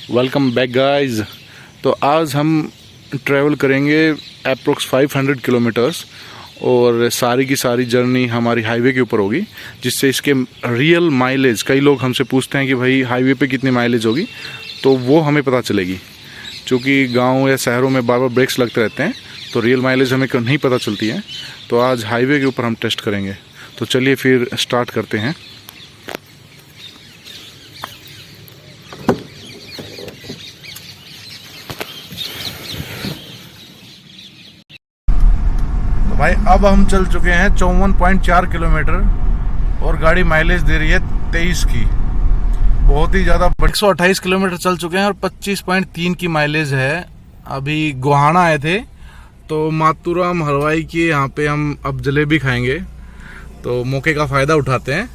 Welcome back guys. तो आज हम ट्रैवल करेंगे अप्रोक्स 500 किलोमीटर्स और सारी की सारी जर्नी हमारी हाईवे के ऊपर होगी, जिससे इसके रियल माइलेज, कई लोग हमसे पूछते हैं कि भाई हाईवे पे कितनी माइलेज होगी, तो वो हमें पता चलेगी। क्योंकि गांव या शहरों में बार बार ब्रेक्स लगते रहते हैं तो रियल माइलेज हमें नहीं पता चलती है। तो आज हाईवे के ऊपर हम टेस्ट करेंगे। तो चलिए फिर स्टार्ट करते हैं। भाई अब हम चल चुके हैं 54.4 किलोमीटर और गाड़ी माइलेज दे रही है 23 की। बहुत ही ज़्यादा। 128 किलोमीटर चल चुके हैं और 25.3 की माइलेज है। अभी गोहाना आए थे तो मातूराम हलवाई की यहाँ पे हम अब जलेबी खाएंगे, तो मौके का फ़ायदा उठाते हैं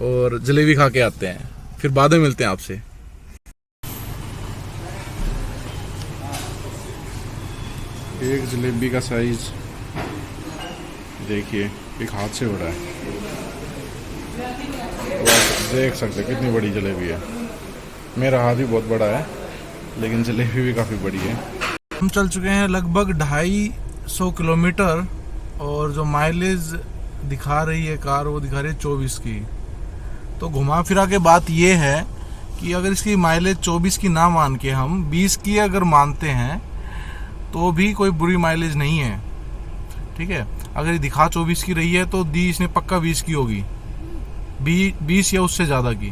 और जलेबी खा के आते हैं। फिर बाद में मिलते हैं आपसे। एक जलेबी का साइज़ देखिए, एक हाथ से बड़ा है। देख सकते कितनी बड़ी जलेबी है। मेरा हाथ भी बहुत बड़ा है लेकिन जलेबी भी काफ़ी बड़ी है। हम चल चुके हैं लगभग 250 किलोमीटर और जो माइलेज दिखा रही है कार वो दिखा रही है 24 की। तो घुमा फिरा के बात ये है कि अगर इसकी माइलेज 24 की ना मान के हम 20 की अगर मानते हैं तो भी कोई बुरी माइलेज नहीं है, ठीक है। अगर ये दिखा 24 की रही है तो दी इसने पक्का 20 की होगी, 20 या उससे ज़्यादा की।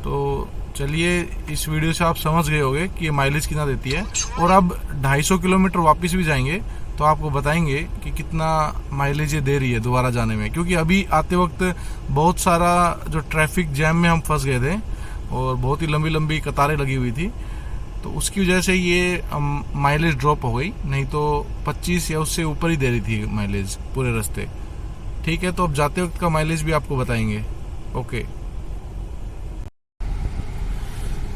तो चलिए, इस वीडियो से आप समझ गए होंगे कि ये माइलेज कितना देती है। और अब 250 किलोमीटर वापस भी जाएंगे तो आपको बताएंगे कि कितना माइलेज ये दे रही है दोबारा जाने में। क्योंकि अभी आते वक्त बहुत सारा जो ट्रैफिक जैम में हम फंस गए थे और बहुत ही लंबी लंबी कतारें लगी हुई थी, तो उसकी वजह से ये माइलेज ड्रॉप हो गई। नहीं तो 25 या उससे ऊपर ही दे रही थी माइलेज पूरे रास्ते, ठीक है। तो अब जाते वक्त का माइलेज भी आपको बताएंगे। ओके,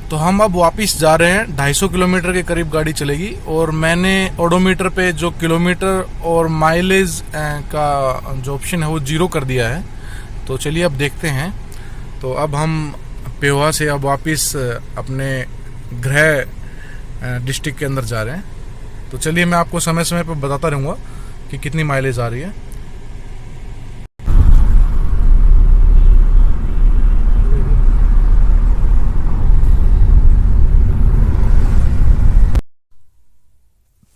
तो हम अब वापस जा रहे हैं। 250 किलोमीटर के करीब गाड़ी चलेगी और मैंने ओडोमीटर पे जो किलोमीटर और माइलेज का जो ऑप्शन है वो 0 कर दिया है। तो चलिए अब देखते हैं। तो अब हम पेहोवा से अब वापस अपने गृह डिस्ट्रिक्ट के अंदर जा रहे हैं। तो चलिए, मैं आपको समय समय पर बताता रहूँगा कि कितनी माइलेज आ रही है।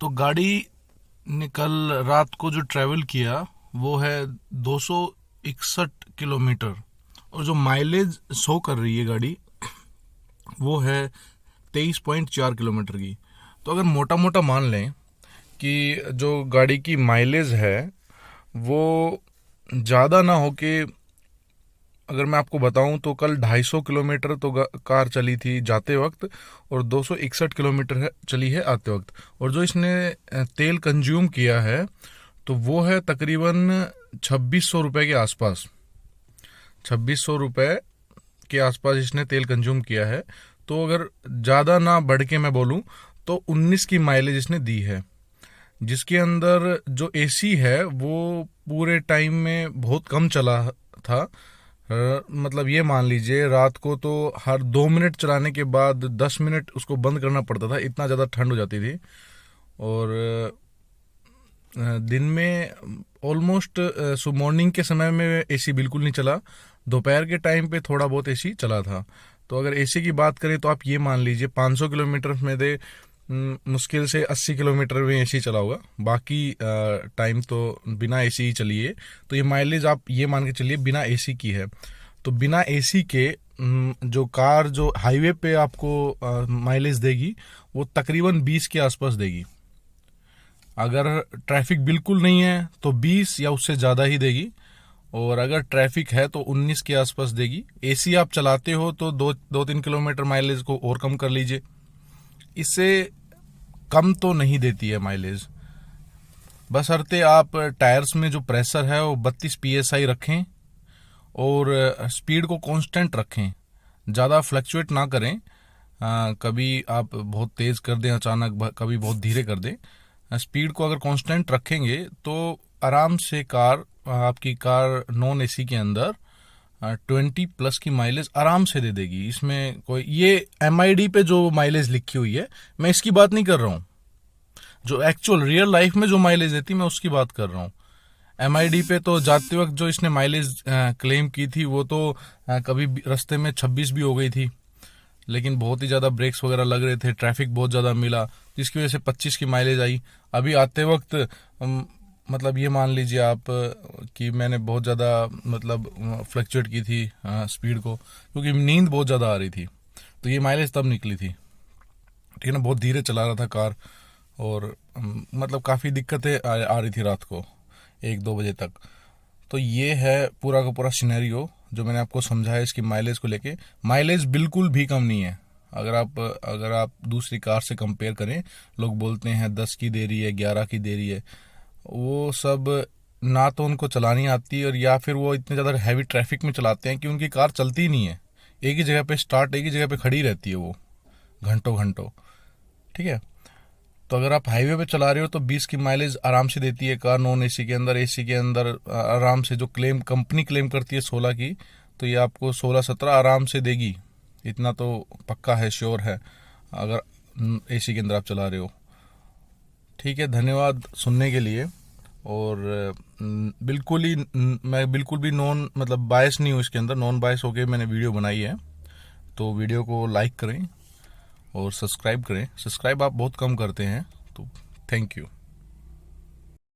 तो गाड़ी ने कल रात को जो ट्रैवल किया वो है 261 किलोमीटर और जो माइलेज शो कर रही है गाड़ी वो है 23.4 किलोमीटर की। तो अगर मोटा मोटा मान लें कि जो गाड़ी की माइलेज है वो ज़्यादा ना हो के, अगर मैं आपको बताऊं तो कल 250 किलोमीटर तो कार चली थी जाते वक्त और 261 किलोमीटर चली है आते वक्त। और जो इसने तेल कंज्यूम किया है तो वो है तकरीबन 2600 रुपये के आसपास। 2600 रुपये के आसपास इसने तेल कंज्यूम किया है। तो अगर ज़्यादा ना बढ़ के मैं बोलूं तो 19 की माइलेज इसने दी है, जिसके अंदर जो एसी है वो पूरे टाइम में बहुत कम चला था। मतलब ये मान लीजिए रात को तो हर 2 मिनट चलाने के बाद 10 मिनट उसको बंद करना पड़ता था, इतना ज़्यादा ठंड हो जाती थी। और दिन में ऑलमोस्ट मॉर्निंग के समय में एसी बिल्कुल नहीं चला, दोपहर के टाइम पे थोड़ा बहुत एसी चला था। तो अगर एसी की बात करें तो आप ये मान लीजिए 500 किलोमीटर में दे मुश्किल से 80 किलोमीटर में एसी चला होगा, बाकी टाइम तो बिना एसी ही चली है। तो ये माइलेज आप ये मान के चलिए बिना एसी की है। तो बिना एसी के जो कार जो हाईवे पे आपको माइलेज देगी वो तकरीबन 20 के आसपास देगी। अगर ट्रैफिक बिल्कुल नहीं है तो 20 या उससे ज़्यादा ही देगी, और अगर ट्रैफिक है तो 19 के आसपास देगी। एसी आप चलाते हो तो 2-3 किलोमीटर माइलेज को और कम कर लीजिए, इससे कम तो नहीं देती है माइलेज। बशर्ते आप टायर्स में जो प्रेशर है वो 32 PSI रखें और स्पीड को कांस्टेंट रखें, ज़्यादा फ्लक्चुएट ना करें। कभी आप बहुत तेज़ कर दें अचानक, कभी बहुत धीरे कर दें। स्पीड को अगर कांस्टेंट रखेंगे तो आराम से आपकी कार नॉन एसी के अंदर 20+ की माइलेज आराम से दे देगी। इसमें कोई ये MID पे जो माइलेज लिखी हुई है, मैं इसकी बात नहीं कर रहा हूँ। जो एक्चुअल रियल लाइफ में जो माइलेज देती मैं उसकी बात कर रहा हूँ। MID पे तो जाते वक्त जो इसने माइलेज क्लेम की थी वो तो कभी रास्ते में 26 भी हो गई थी, लेकिन बहुत ही ज़्यादा ब्रेक्स वगैरह लग रहे थे, ट्रैफिक बहुत ज़्यादा मिला, जिसकी वजह से 25 की माइलेज आई। अभी आते वक्त मतलब ये मान लीजिए आप कि मैंने बहुत ज़्यादा मतलब फ्लक्चुएट की थी स्पीड को, क्योंकि नींद बहुत ज़्यादा आ रही थी, तो ये माइलेज तब निकली थी। ठीक है ना, बहुत धीरे चला रहा था कार, और मतलब काफ़ी दिक्कतें आ रही थी रात को 1-2 बजे तक। तो ये है पूरा का पूरा सिनेरियो जो मैंने आपको समझाया इसकी माइलेज को लेके। माइलेज बिल्कुल भी कम नहीं है। अगर आप दूसरी कार से कंपेयर करें, लोग बोलते हैं 10 की दे रही है, 11 की दे रही है, वो सब ना तो उनको चलानी आती है, और या फिर वो इतने ज़्यादा हैवी ट्रैफिक में चलाते हैं कि उनकी कार चलती ही नहीं है। एक ही जगह पे स्टार्ट, एक ही जगह पे खड़ी रहती है वो घंटों घंटों। ठीक है, तो अगर आप हाईवे पे चला रहे हो तो 20 की माइलेज आराम से देती है कार, नॉन AC के अंदर। AC के अंदर आराम से जो कंपनी क्लेम करती है 16 की, तो ये आपको 16-17 आराम से देगी, इतना तो पक्का है, श्योर है, अगर AC के अंदर आप चला रहे हो। ठीक है, धन्यवाद सुनने के लिए। और मैं बिल्कुल भी नॉन मतलब बायस नहीं हूँ इसके अंदर, नॉन बायस होके मैंने वीडियो बनाई है। तो वीडियो को लाइक करें और सब्सक्राइब करें। सब्सक्राइब आप बहुत कम करते हैं, तो थैंक यू।